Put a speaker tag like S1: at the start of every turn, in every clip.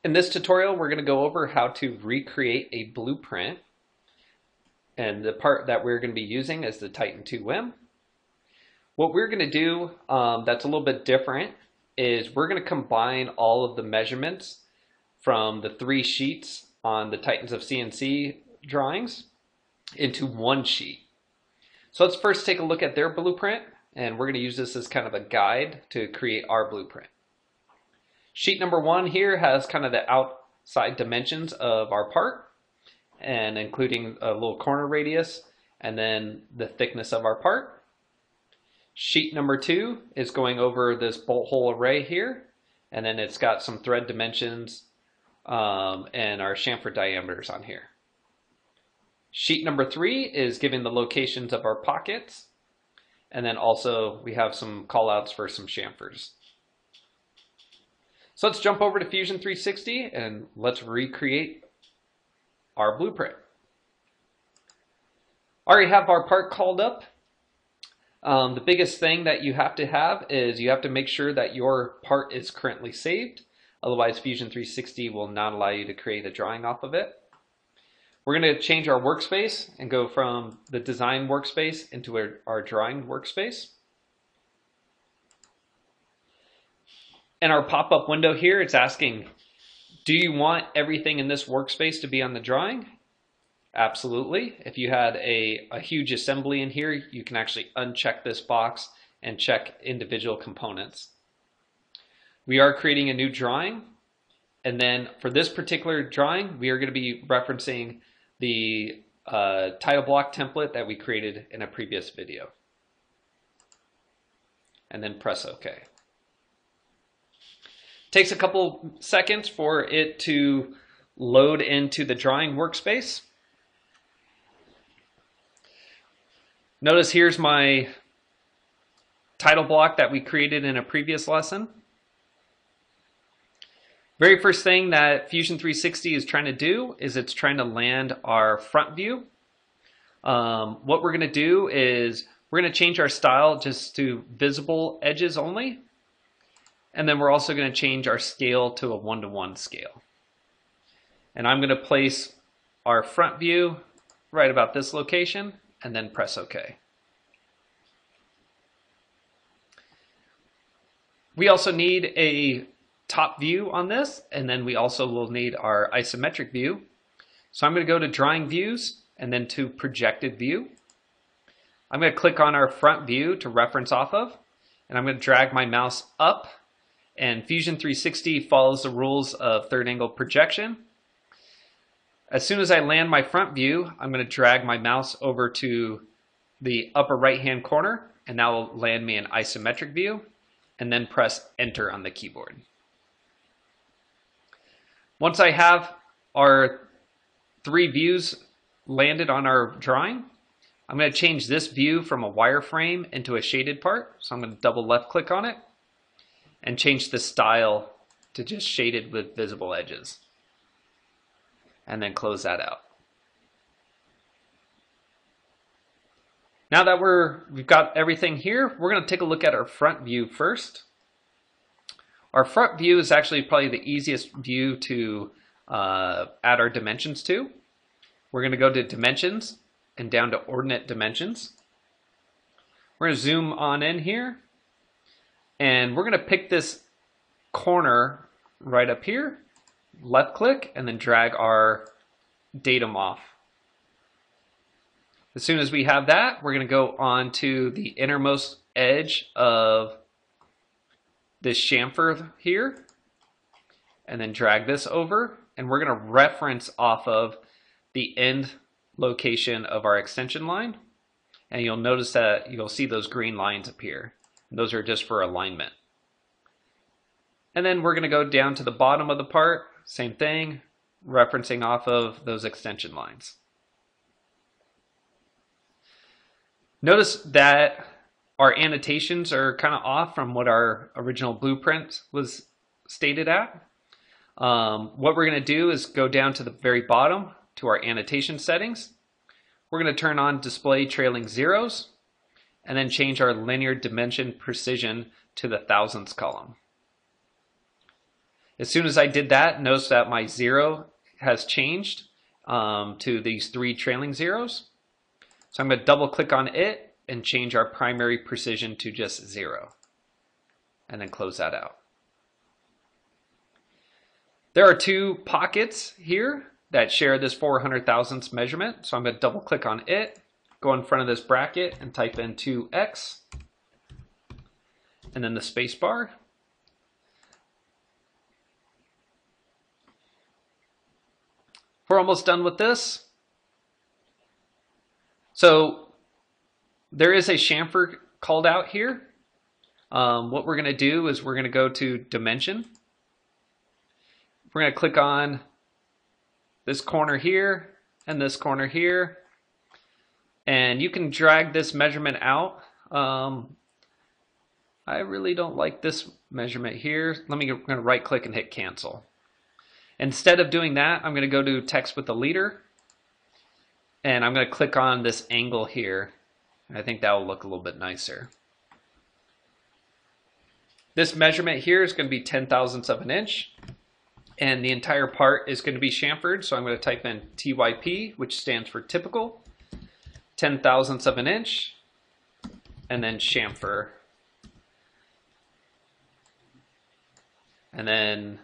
S1: In this tutorial, we're going to go over how to recreate a blueprint. And the part that we're going to be using is the Titan 2 WIM. What we're going to do that's a little bit different is we're going to combine all of the measurements from the 3 sheets on the Titans of CNC drawings into one sheet. So let's first take a look at their blueprint, and we're going to use this as kind of a guide to create our blueprint. Sheet number 1 here has kind of the outside dimensions of our part, and including a little corner radius and then the thickness of our part. Sheet number 2 is going over this bolt hole array here, and then it's got some thread dimensions and our chamfer diameters on here. Sheet number 3 is giving the locations of our pockets, and then also we have some callouts for some chamfers. So let's jump over to Fusion 360 and let's recreate our blueprint. I already have our part called up. The biggest thing that you have to have is you have to make sure that your part is currently saved. Otherwise, Fusion 360 will not allow you to create a drawing off of it. We're going to change our workspace and go from the design workspace into our drawing workspace. In our pop-up window here, it's asking, do you want everything in this workspace to be on the drawing? Absolutely. If you had a huge assembly in here, you can actually uncheck this box and check individual components. We are creating a new drawing, and then for this particular drawing, we are going to be referencing the title block template that we created in a previous video. And then press OK. Takes a couple seconds for it to load into the drawing workspace. Notice here's my title block that we created in a previous lesson. Very first thing that Fusion 360 is trying to do is it's trying to land our front view. What we're going to do is we're going to change our style just to visible edges only. And then we're also going to change our scale to a 1:1 scale. And I'm going to place our front view right about this location and then press OK. We also need a top view on this, and then we also will need our isometric view. So I'm going to go to Drawing Views and then to Projected View. I'm going to click on our front view to reference off of, and I'm going to drag my mouse up. And Fusion 360 follows the rules of third angle projection. As soon as I land my front view, I'm going to drag my mouse over to the upper right hand corner, and that will land me an isometric view, and then press Enter on the keyboard. Once I have our 3 views landed on our drawing, I'm going to change this view from a wireframe into a shaded part. So I'm going to double left click on it and change the style to just shaded with visible edges. And then close that out. Now that we've got everything here, we're going to take a look at our front view first. Our front view is actually probably the easiest view to add our dimensions to. We're going to go to Dimensions and down to Ordinate Dimensions. We're going to zoom on in here. And we're going to pick this corner right up here, left click, and then drag our datum off. As soon as we have that, we're going to go on to the innermost edge of this chamfer here, and then drag this over, and we're going to reference off of the end location of our extension line. And you'll notice that you'll see those green lines appear. Those are just for alignment. And then we're going to go down to the bottom of the part, same thing, referencing off of those extension lines. Notice that our annotations are kind of off from what our original blueprint was stated at. What we're going to do is go down to the very bottom to our annotation settings. We're going to turn on display trailing zeros, and then change our linear dimension precision to the thousandths column. As soon as I did that, notice that my 0 has changed to these 3 trailing zeros. So I'm going to double click on it and change our primary precision to just 0. And then close that out. There are 2 pockets here that share this 400 thousandths measurement. So I'm going to double click on it, go in front of this bracket and type in 2x, and then the space bar. We're almost done with this. So there is a chamfer called out here. What we're going to do is we're going to go to dimension. We're going to click on this corner here and this corner here. And you can drag this measurement out. I really don't like this measurement here. I'm going to right click and hit cancel. Instead of doing that, I'm going to go to text with the leader. And I'm going to click on this angle here. I think that will look a little bit nicer. This measurement here is going to be 10 thousandths of an inch. And the entire part is going to be chamfered. So I'm going to type in TYP, which stands for typical. 10 thousandths of an inch. And then chamfer. And then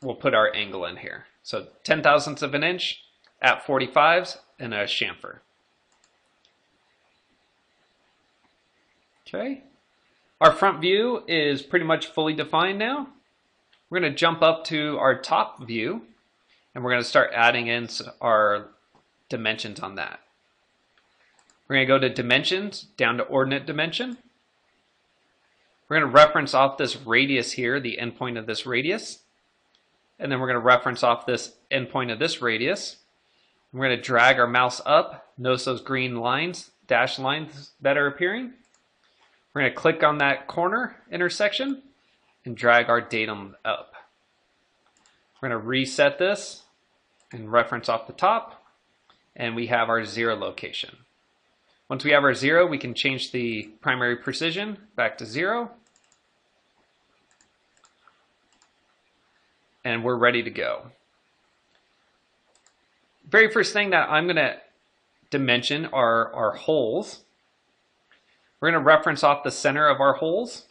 S1: we'll put our angle in here. So 10 thousandths of an inch at 45s and a chamfer. Okay. Our front view is pretty much fully defined now. We're going to jump up to our top view and we're going to start adding in our dimensions on that. We're going to go to dimensions, down to ordinate dimension. We're going to reference off this radius here, the endpoint of this radius. And then we're going to reference off this endpoint of this radius. We're going to drag our mouse up. Notice those green lines, dashed lines that are appearing. We're going to click on that corner intersection and drag our datum up. We're going to reset this and reference off the top. And we have our 0 location. Once we have our 0, we can change the primary precision back to 0. And we're ready to go. Very first thing that I'm going to dimension are our holes. We're going to reference off the center of our holes.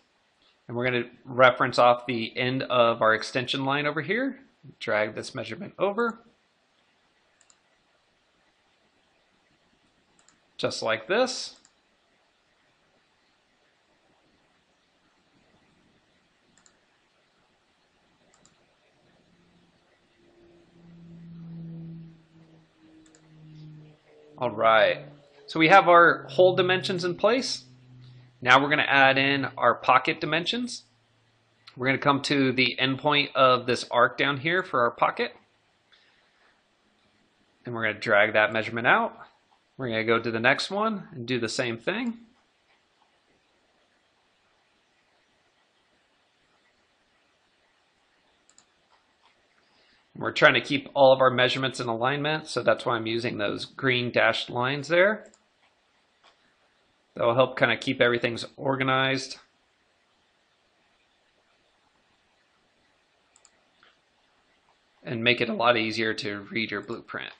S1: And we're going to reference off the end of our extension line over here. Drag this measurement over. Just like this. All right, so we have our hole dimensions in place. Now we're going to add in our pocket dimensions. We're going to come to the endpoint of this arc down here for our pocket. And we're going to drag that measurement out. We're going to go to the next one and do the same thing. We're trying to keep all of our measurements in alignment, so that's why I'm using those green dashed lines there. That will help kind of keep everything organized. And make it a lot easier to read your blueprint.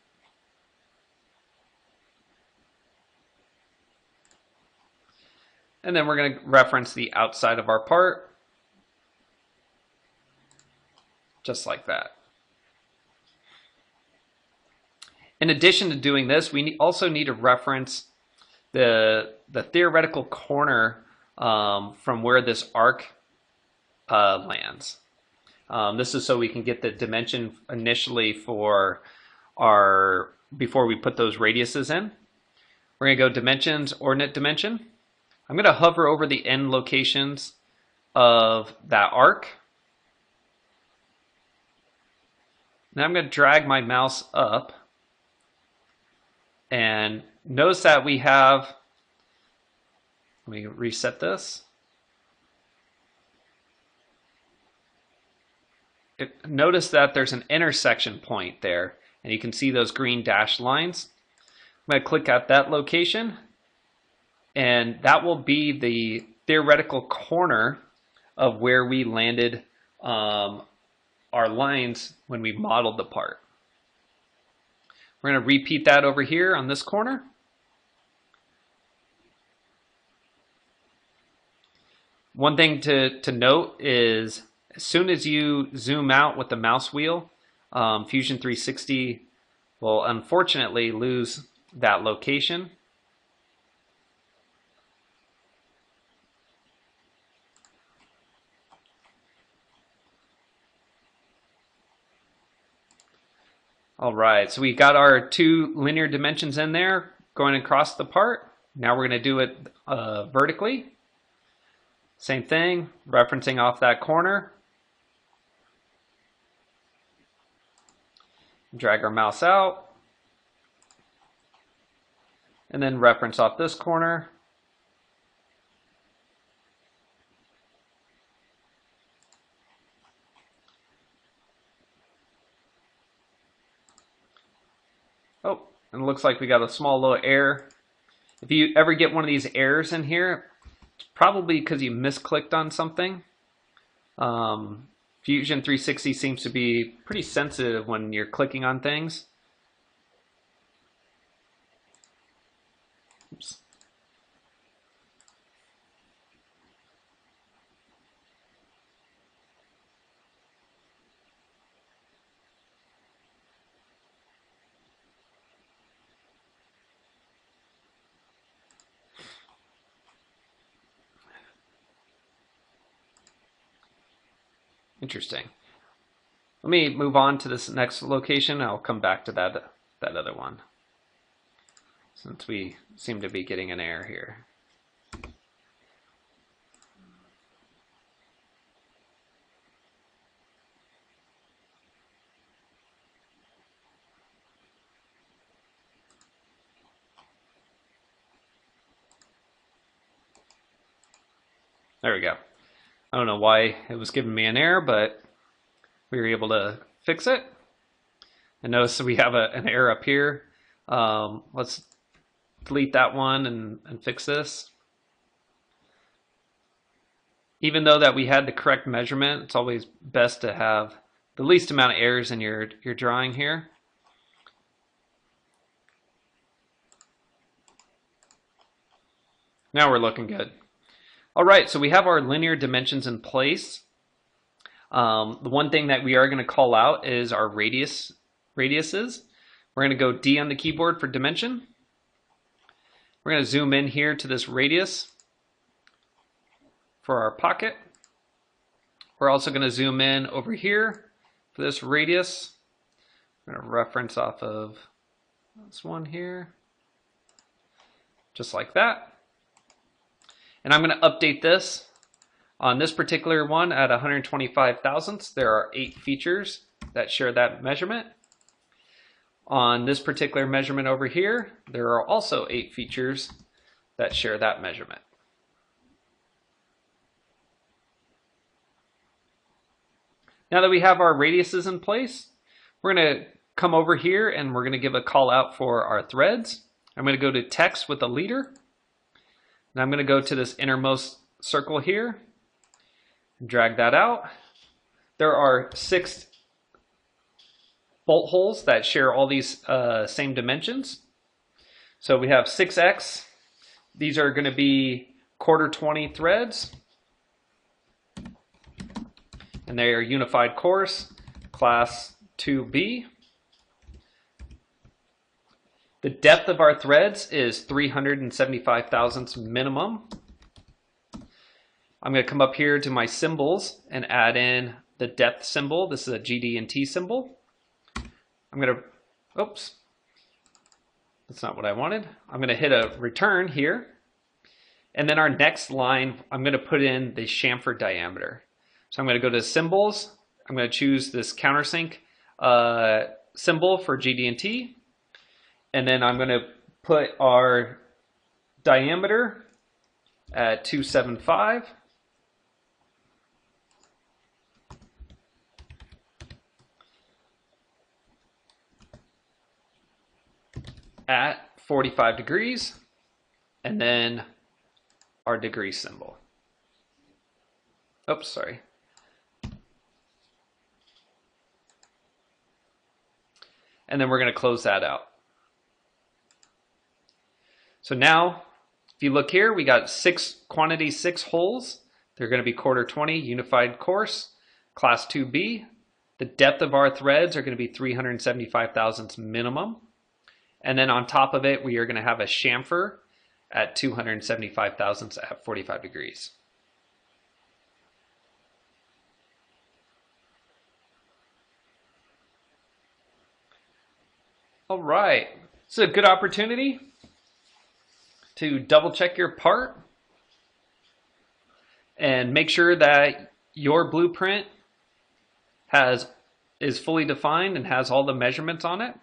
S1: And then we're going to reference the outside of our part, just like that. In addition to doing this, we also need to reference the theoretical corner from where this arc lands. This is so we can get the dimension initially for our, before we put those radiuses in. We're going to go dimensions, ordinate dimension. I'm going to hover over the end locations of that arc. Now I'm going to drag my mouse up. And notice that we have, let me reset this. Notice that there's an intersection point there, and you can see those green dashed lines. I'm going to click at that location and that will be the theoretical corner of where we landed our lines when we modeled the part. We're going to repeat that over here on this corner. One thing to note is as soon as you zoom out with the mouse wheel, Fusion 360 will unfortunately lose that location. All right, so we got our two linear dimensions in there going across the part. Now we're going to do it vertically. Same thing, referencing off that corner. Drag our mouse out. And then reference off this corner. Oh, and it looks like we got a small little error. If you ever get one of these errors in here, it's probably because you misclicked on something. Fusion 360 seems to be pretty sensitive when you're clicking on things. Oops. Interesting. Let me move on to this next location. I'll come back to that other one, since we seem to be getting an error here. There we go. I don't know why it was giving me an error, but we were able to fix it. And notice we have an error up here. Let's delete that one and fix this. Even though that we had the correct measurement, it's always best to have the least amount of errors in your drawing here. Now we're looking good. All right, so we have our linear dimensions in place. The one thing that we are going to call out is our radiuses. We're going to go D on the keyboard for dimension. We're going to zoom in here to this radius for our pocket. We're also going to zoom in over here for this radius. I'm going to reference off of this one here, just like that. And I'm going to update this. On this particular one at 125 thousandths, there are 8 features that share that measurement. On this particular measurement over here, there are also 8 features that share that measurement. Now that we have our radiuses in place, we're going to come over here and we're going to give a call out for our threads. I'm going to go to text with a leader. And I'm going to go to this innermost circle here and drag that out. There are 6 bolt holes that share all these same dimensions. So we have 6x. These are going to be 1/4 threads. And they are unified course, class 2B. The depth of our threads is 375 thousandths minimum. I'm going to come up here to my symbols and add in the depth symbol. This is a GD and T symbol. I'm going to, oops, that's not what I wanted. I'm going to hit a return here. And then our next line, I'm going to put in the chamfer diameter. So I'm going to go to symbols. I'm going to choose this countersink symbol for GD and T. And then I'm going to put our diameter at 275. At 45 degrees. And then our degree symbol. Oops, sorry. And then we're going to close that out. So now, if you look here, we got quantity 6 holes. They're going to be quarter 20 unified course, class 2B. The depth of our threads are going to be 375 thousandths minimum. And then on top of it, we are going to have a chamfer at 275 thousandths at 45 degrees. All right, it's a good opportunity to double check your part and make sure that your blueprint is fully defined and has all the measurements on it.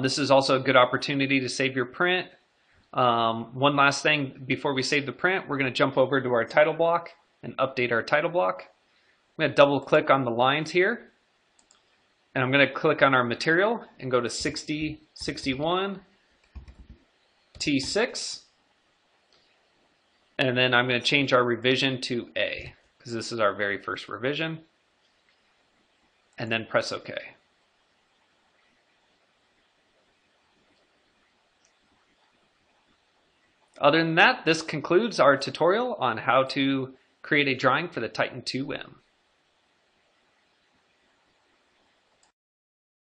S1: This is also a good opportunity to save your print. One last thing before we save the print, we're going to jump over to our title block and update our title block. I'm going to double click on the lines here, and I'm going to click on our material and go to 6061 T6, and then I'm going to change our revision to A because this is our very first revision, and then press OK. Other than that, this concludes our tutorial on how to create a drawing for the Titan II M.